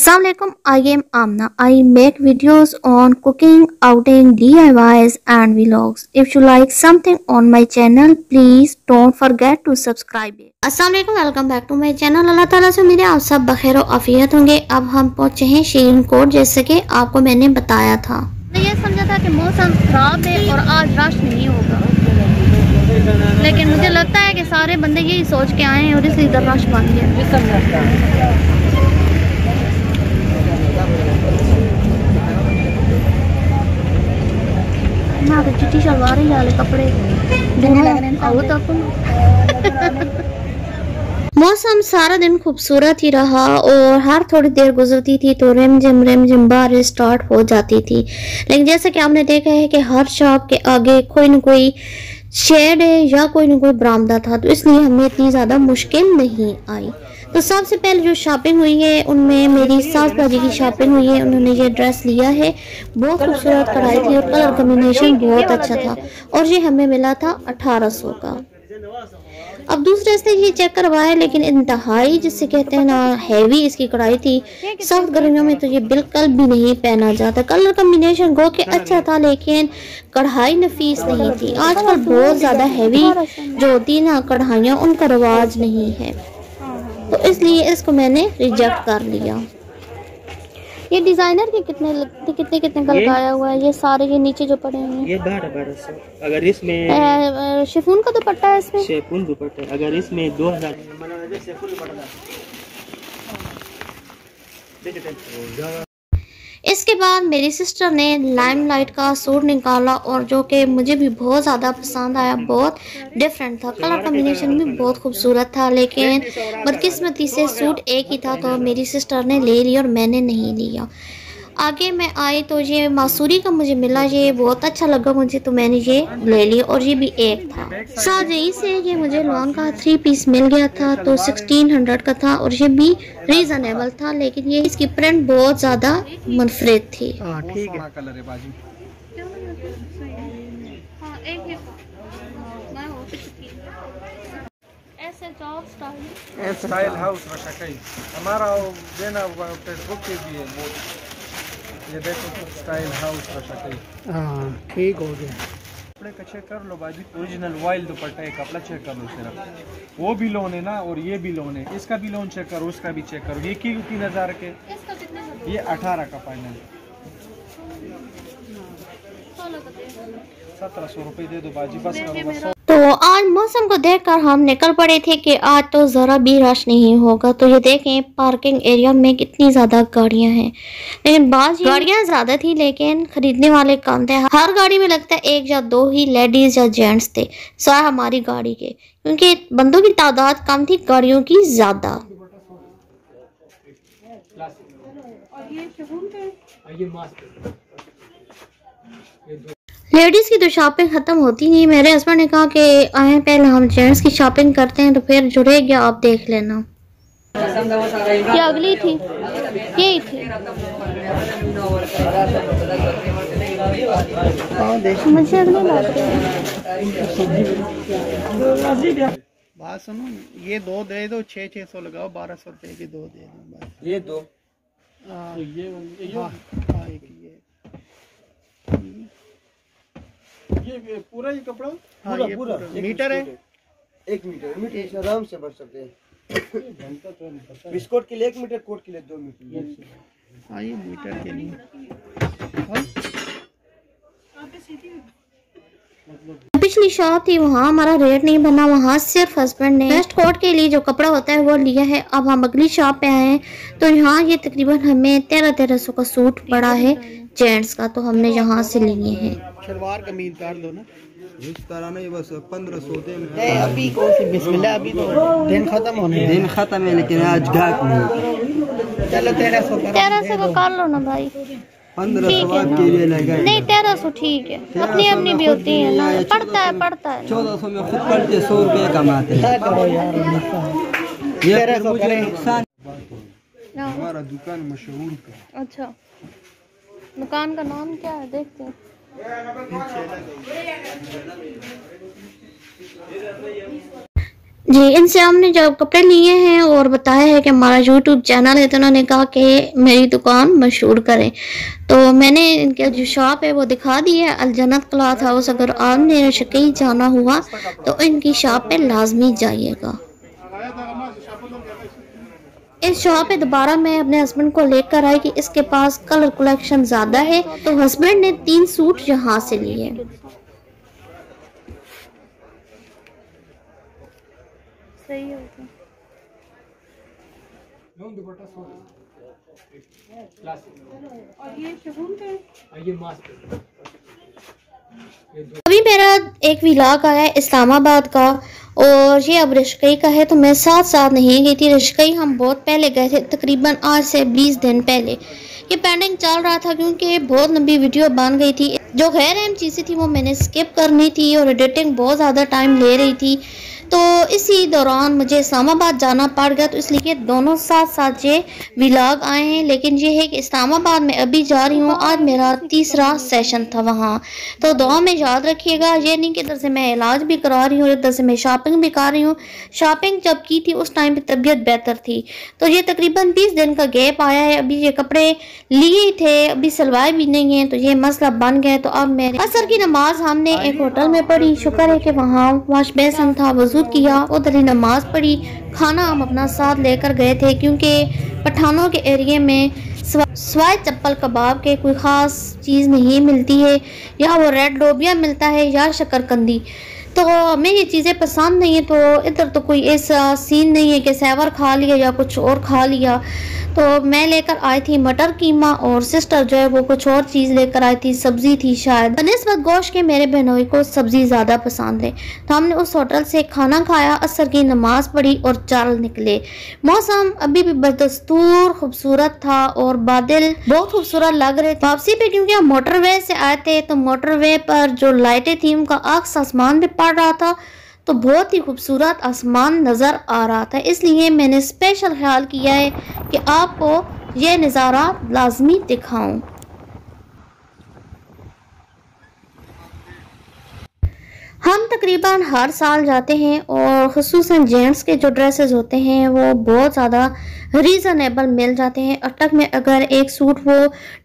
Assalamualaikum, I am Amna. I make videos on cooking, outing, DIYs and vlogs. If you like something on my channel, please don't forget to subscribe it. Assalamualaikum, welcome back to my channel. अल्लाह ताला से मेरे आप सब बखैर आफियत होंगे। अब हम पहुँचे हैं शीरीन कोट, जैसे कि आपको मैंने बताया था। मैं ये समझा था कि मौसम खराब है और आज रश नहीं होगा, लेकिन मुझे लगता है कि सारे बंदे यही सोच के आए हैं और इसलिए इधर रश बन गया। तो चिट्टी शलवार ही वाले कपड़े मौसम सारा दिन खूबसूरत ही रहा और हर थोड़ी देर गुजरती थी तो रिमझिम बारिश स्टार्ट हो जाती थी। लेकिन जैसे कि आपने देखा है कि हर शॉप के आगे कोई न कोई शेड है या कोई न कोई बरामदा था, तो इसलिए हमें इतनी ज़्यादा मुश्किल नहीं आई। तो सबसे पहले जो शॉपिंग हुई है उनमें मेरी सास बाजी की शॉपिंग हुई है। उन्होंने ये ड्रेस लिया है, बहुत खूबसूरत कढ़ाई थी और कलर कॉम्बिनेशन बहुत अच्छा था और ये हमें मिला था 1800 का। अब दूसरे से ये चेक करवाया, लेकिन इंतहाई जिसे कहते हैं ना हैवी इसकी कढ़ाई थी। सख्त गर्मियों में तो ये बिल्कुल भी नहीं पहना जाता। कलर कॉम्बिनेशन गो के अच्छा था, लेकिन कढ़ाई नफीस नहीं थी। आजकल बहुत ज़्यादा हैवी जो होती है ना कढ़ाइयाँ, उनका रवाज नहीं है, तो इसलिए इसको मैंने रिजेक्ट कर लिया। ये डिजाइनर के कितने का लगाया हुआ है? ये सारे ये नीचे जो पड़े हैं ये 1200। अगर इसमें शिफॉन का दुपट्टा है, इसमें शिफॉन दुपट्टा है, अगर इसमें 2000। इसके बाद मेरी सिस्टर ने लाइमलाइट का सूट निकाला और जो कि मुझे भी बहुत ज़्यादा पसंद आया। बहुत डिफरेंट था, कलर कॉम्बिनेशन भी बहुत खूबसूरत था, लेकिन बदकिस्मती से सूट एक ही था तो मेरी सिस्टर ने ले लिया और मैंने नहीं लिया। आगे मैं आई तो ये मासूरी का मुझे मिला, ये बहुत अच्छा लगा मुझे, तो मैंने ये ले लिया और ये भी एक था। साथ ही से ये मुझे लॉन्ग का 3 पीस मिल गया था, तो 1600 का था और ये भी रीजनेबल था, लेकिन ये इसकी प्रिंट बहुत ज़्यादा मुनफरिद थी। ठीक है। स्टाइल हाउस हमारा देना फेसबुक पे भी है, ये देखो स्टाइल हाउस का शक्ल। हाँ ठीक हो गया। कपड़े का चेक कर लो बाजी, ओरिजिनल वाइल दुपट्टा है, कपड़ा चेक कर लो सिर्फ। वो भी लोन है ना और ये भी लोन है, इसका भी लोन चेक करो, उसका भी चेक करो। ये 3000 के, ये 18 का फाइनल। 1700 रुपये दे दो बाजी, बस करो बस। तो आज मौसम को देखकर हम निकल पड़े थे कि आज तो ज़रा भी रश नहीं होगा। तो ये देखें पार्किंग एरिया में कितनी ज़्यादा गाड़ियां हैं, लेकिन बाज़ गाड़ियां ज़्यादा थी लेकिन खरीदने वाले कम थे। हर गाड़ी में लगता है 1 या 2 ही लेडीज़ या जेंट्स थे, सिवाय हमारी गाड़ी के, क्योंकि बंदों की तादाद कम थी, गाड़ियों की ज़्यादा। लेडीज़ की तो शॉपिंग ख़त्म होती नहीं। मेरे हस्बैंड ने कहा कि आए पहले हम जेंट्स की शॉपिंग करते हैं, तो फिर जो रह गया आप देख लेना। ये अगली थी, यही थी। मुझे अगली लगती है। बात सुनो, ये 2 दे दो, 600 लगाओ, 1200 रुपए की 2 दे दो। ये 2 ये पूरा ही कपड़ा। हाँ, पूरा मीटर है, 1 मीटर आराम से भर सकते हैं। बिस्कुट के लिए 1 मीटर, कोट के लिए 2 मीटर। हाँ ये मीटर के लिए। पिछली शॉप थी, वहाँ हमारा रेट नहीं बना, वहाँ सिर्फ हस्बैंड ने वेस्ट कोट के लिए जो कपड़ा होता है वो लिया है। अब हम अगली शॉप पे आए हैं, तो यहाँ ये तकरीबन हमें 1300 का सूट पड़ा है जेंट्स का, तो हमने यहाँ से लिए हैं। शलवार कमीज कर दो ना, नहीं बस 1500 अभी कौन सी बिस्मिल्लाह, अभी तो दिन खत्म होने, दिन खत्म है, लेकिन आज गाहक नहीं। चलो 1300 का कर लो ना भाई, 1500 के लिए लगा। नहीं 1300 ठीक है, अपनी अपनी भी होती है ना, पड़ता है 1400 में खुद पड़ते 100 रुपये कमाते हैं। हमारा दुकान मशहूर का। अच्छा, दुकान का नाम क्या है देखते हैं। जी, इनसे हमने जब कपड़े लिए हैं और बताया है कि हमारा यूट्यूब चैनल है, तो उन्होंने कहा कि मेरी दुकान मशहूर करें। तो मैंने इनका जो शॉप है वो दिखा दी है, अलजन्नत क्लॉथ हाउस। अगर आपने कहीं जाना हुआ तो इनकी शॉप पे लाजमी जाइएगा। इस शॉप पे दोबारा मैं अपने हस्बैंड को लेकर आई कि इसके पास कलर कलेक्शन ज़्यादा है, तो हस्बैंड ने 3 सूट यहाँ से लिए। सही होगा। अभी मेरा एक व्लॉग आया है इस्लामाबाद का, और ये अब रिश्कई का है। तो मैं साथ साथ नहीं गई थी रिश्कई, हम बहुत पहले गए थे, तकरीबन आज से 20 दिन पहले। ये पेंडिंग चल रहा था क्योंकि बहुत लंबी वीडियो बन गई थी। जो गैर अहम चीज़ें थी वो मैंने स्किप करनी थी और एडिटिंग बहुत ज़्यादा टाइम ले रही थी। तो इसी दौरान मुझे इस्लामाबाद जाना पड़ गया, तो इसलिए दोनों साथ साथ ये व्लॉग आए हैं। लेकिन ये है कि इस्लामाबाद में अभी जा रही हूँ, आज मेरा 3रा सेशन था वहाँ। तो दुआ में याद रखिएगा, ये नहीं कि इधर से मैं इलाज भी करा रही हूँ, इधर से मैं शॉपिंग भी कर रही हूँ। शॉपिंग जब की थी उस टाइम पे तबीयत बेहतर थी। तो ये तकरीबन 20 दिन का गैप आया है। अभी ये कपड़े लिए थे, अभी सिलवाए भी नहीं हैं, तो ये मसला बन गया। तो अब मेरे असर की नमाज हमने एक होटल में पढ़ी। शुक्र है कि वहाँ वॉश बेसिन था, वजू किया, उधर ही नमाज पढ़ी। खाना हम अपना साथ लेकर गए थे क्योंकि पठानों के एरिया में स्वाय चप्पल कबाब के कोई ख़ास चीज़ नहीं मिलती है, या वो रेड लोबिया मिलता है या शकरकंदी। तो हमें ये चीज़ें पसंद नहीं है। तो इधर तो कोई ऐसा सीन नहीं है कि सेवर खा लिया या कुछ और खा लिया। तो मैं लेकर आई थी मटर कीमा, और सिस्टर जो है वो कुछ और चीज़ लेकर आई थी, सब्ज़ी थी शायद। बनिस्बत गोश्त के मेरे बहनोई को सब्ज़ी ज़्यादा पसंद है। तो हमने उस होटल से खाना खाया, असर की नमाज पढ़ी और चल निकले। मौसम अभी भी बदस्तूर खूबसूरत था और बादल बहुत खूबसूरत लग रहे थे। वापसी पे क्योंकि हम मोटरवे से आए थे, तो मोटरवे पर जो लाइटें थी उनका आक्स आसमान पे पड़ रहा था, तो बहुत ही खूबसूरत आसमान नज़र आ रहा था। इसलिए मैंने स्पेशल ख्याल किया है कि आपको यह नज़ारा लाजमी दिखाऊं। हम तकरीबन हर साल जाते हैं, और ख़ुसूसन जेंट्स के जो ड्रेसेस होते हैं वो बहुत ज़्यादा रीज़नेबल मिल जाते हैं। अटक में अगर एक सूट वो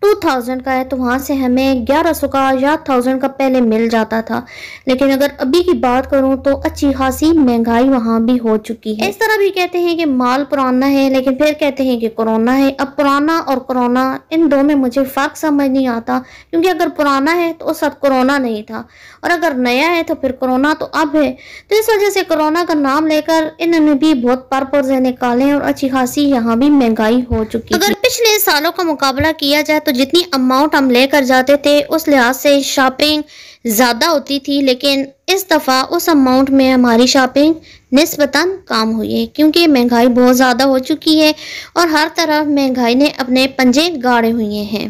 2000 का है तो वहाँ से हमें 1100 का या 1000 का पहले मिल जाता था। लेकिन अगर अभी की बात करूँ तो अच्छी खासी महंगाई वहाँ भी हो चुकी है। इस तरह भी कहते हैं कि माल पुराना है, लेकिन फिर कहते हैं कि कोरोना है। अब पुराना और कोरोना, इन दो में मुझे फ़र्क समझ नहीं आता, क्योंकि अगर पुराना है तो उस वक्त कोरोना नहीं था, और अगर नया है तो फिर कोरोना तो अब है। तो इस वजह से कोरोना का नाम लेकर इन्होंने भी बहुत पर्पज़ निकाले हैं, और अच्छी खासी यहाँ भी महंगाई हो चुकी है। अगर पिछले सालों का मुकाबला किया जाए तो जितनी अमाउंट हम लेकर जाते थे उस लिहाज से शॉपिंग ज़्यादा होती थी, लेकिन इस दफ़ा उस अमाउंट में हमारी शॉपिंग निस्बतन कम हुई है, क्योंकि महंगाई बहुत ज़्यादा हो चुकी है और हर तरफ महंगाई ने अपने पंजे गाड़े हुए हैं।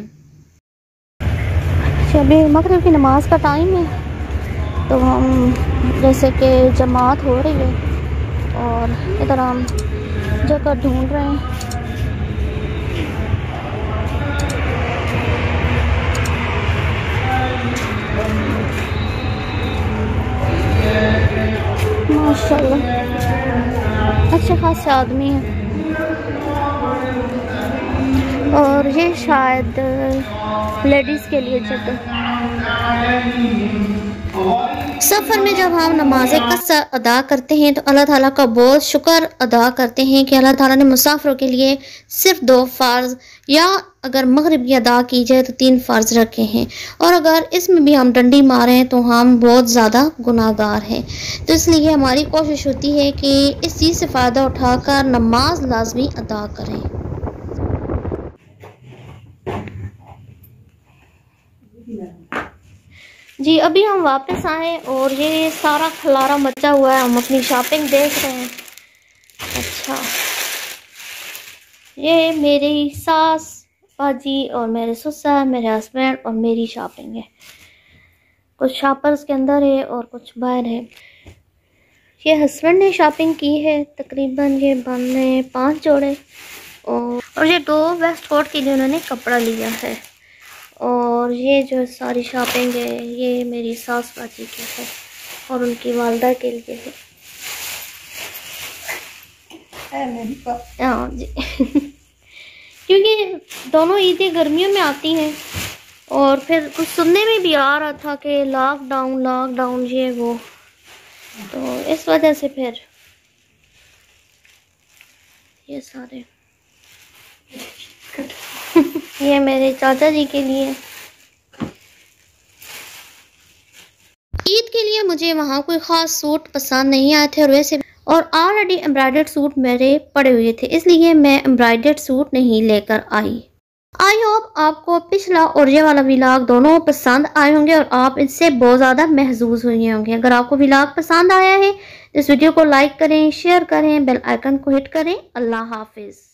अभी मगरिब की नमाज का टाइम है, तो हम जैसे कि जमात हो रही है और इधर हम जगह ढूंढ रहे हैं। माशाल्लाह अच्छे खासे आदमी हैं, और ये शायद लेडीज़ के लिए जगह। सफ़र में जब हम नमाज कसर अदा करते हैं तो अल्लाह ताला का बहुत शुक्र अदा करते हैं कि अल्लाह ताला ने मुसाफिरों के लिए सिर्फ 2 फ़र्ज़, या अगर मगरिब की अदा की जाए तो 3 फ़र्ज़ रखे हैं, और अगर इसमें भी हम डंडी मारें तो हम बहुत ज़्यादा गुनाहगार हैं। तो इसलिए हमारी कोशिश होती है कि इस चीज़ से फ़ायदा उठाकर नमाज लाजमी अदा करें। जी, अभी हम वापस आए और ये सारा खलारा मचा हुआ है, हम अपनी शॉपिंग देख रहे हैं। अच्छा, ये मेरी सास बाजी और मेरे ससुर, मेरे हस्बैंड और मेरी शॉपिंग है। कुछ शॉपर्स के अंदर है और कुछ बाहर है। ये हस्बैंड ने शॉपिंग की है, तकरीबन ये बनने 5 जोड़े, और ये 2 वेस्ट कोट के लिए उन्होंने कपड़ा लिया है। और ये जो सारी शॉपिंग है ये मेरी सास बाजी की है और उनकी वालदा के लिए है। हाँ जी क्योंकि दोनों ईदें गर्मियों में आती हैं और फिर कुछ सुनने में भी आ रहा था कि लॉकडाउन ये वो, तो इस वजह से फिर ये सारे ये मेरे चाचा जी के लिए। ईद के लिए मुझे वहाँ कोई ख़ास सूट पसंद नहीं आए थे और ऑलरेडी एम्ब्रॉयडर्ड सूट मेरे पड़े हुए थे, इसलिए मैं एम्ब्रॉयडर्ड सूट नहीं लेकर आई। आई होप आपको पिछला और ये वाला व्लॉग दोनों पसंद आए होंगे और आप इससे बहुत ज़्यादा महसूस हुए होंगे। अगर आपको व्लॉग पसंद आया है इस वीडियो को लाइक करें, शेयर करें, बेल आइकन को हिट करें। अल्लाह हाफिज़।